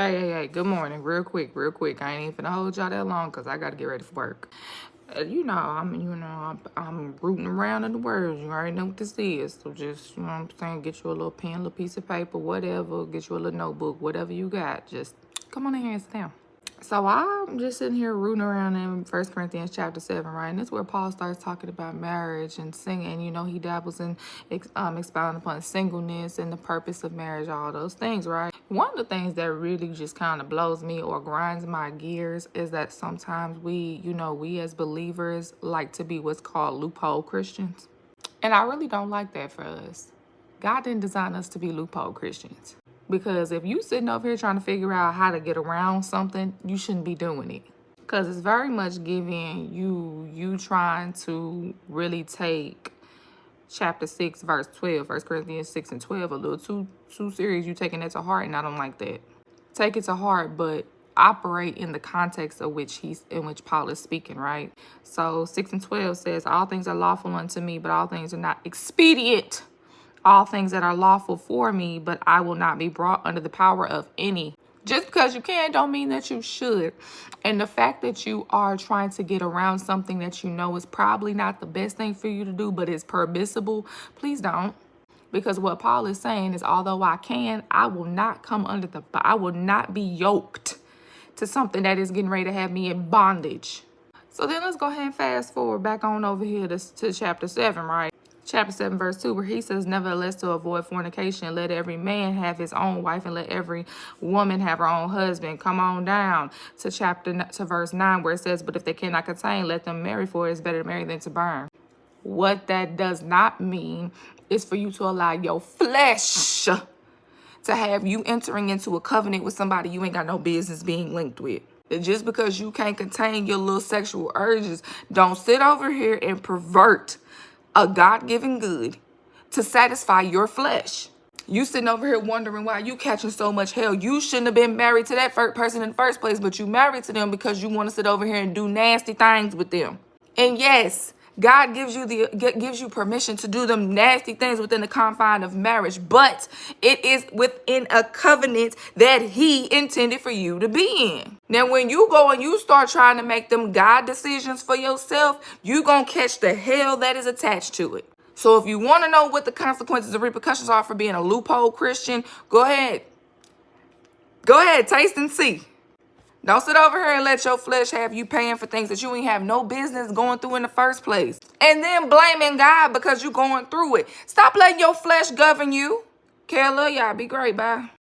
Hey, good morning. Real quick, real quick. I ain't even finna hold y'all that long because I gotta get ready for work. I'm rooting around in the words. You already know what this is. So just, you know what I'm saying, get you a little pen, a little piece of paper, whatever. Get you a little notebook, whatever you got. Just come on in here and sit down. So I'm just sitting here rooting around in 1 Corinthians chapter 7, right? And that's where Paul starts talking about marriage and singing. You know, he dabbles in expounding upon singleness and the purpose of marriage, all those things, right? One of the things that really just kind of blows me or grinds my gears is that sometimes we as believers like to be what's called loophole Christians. And I really don't like that for us. God didn't design us to be loophole Christians. Because if you sitting over here trying to figure out how to get around something, you shouldn't be doing it. Because it's very much giving you trying to really take chapter 6, verse 12, 1 Corinthians 6 and 12, a little too serious. You taking that to heart, and I don't like that. Take it to heart, but operate in the context of which Paul is speaking, right? So 6 and 12 says, all things are lawful unto me, but all things are not expedient. All things that are lawful for me, but I will not be brought under the power of any. Just because you can don't mean that you should. And the fact that you are trying to get around something that you know is probably not the best thing for you to do, but is permissible, please don't. Because what Paul is saying is, although I can, I will not I will not be yoked to something that is getting ready to have me in bondage. So then let's go ahead and fast forward back on over here to chapter 7, right? Chapter 7, verse 2, where he says, nevertheless, to avoid fornication, let every man have his own wife and let every woman have her own husband. Come on down to verse 9, where it says, but if they cannot contain, let them marry, for it is better to marry than to burn. What that does not mean is for you to allow your flesh to have you entering into a covenant with somebody you ain't got no business being linked with. Just because you can't contain your little sexual urges, don't sit over here and pervert a God-given good to satisfy your flesh. You sitting over here wondering why you catching so much hell. You shouldn't have been married to that person in the first place, but you married to them because you want to sit over here and do nasty things with them. And yes, God gives you permission to do them nasty things within the confine of marriage, but it is within a covenant that he intended for you to be in. Now, when you go and you start trying to make them God decisions for yourself, you're going to catch the hell that is attached to it. So if you want to know what the consequences and repercussions are for being a loophole Christian, go ahead. Go ahead, taste and see. Don't sit over here and let your flesh have you paying for things that you ain't have no business going through in the first place. And then blaming God because you're going through it. Stop letting your flesh govern you. Okay, I love y'all. Be great. Bye.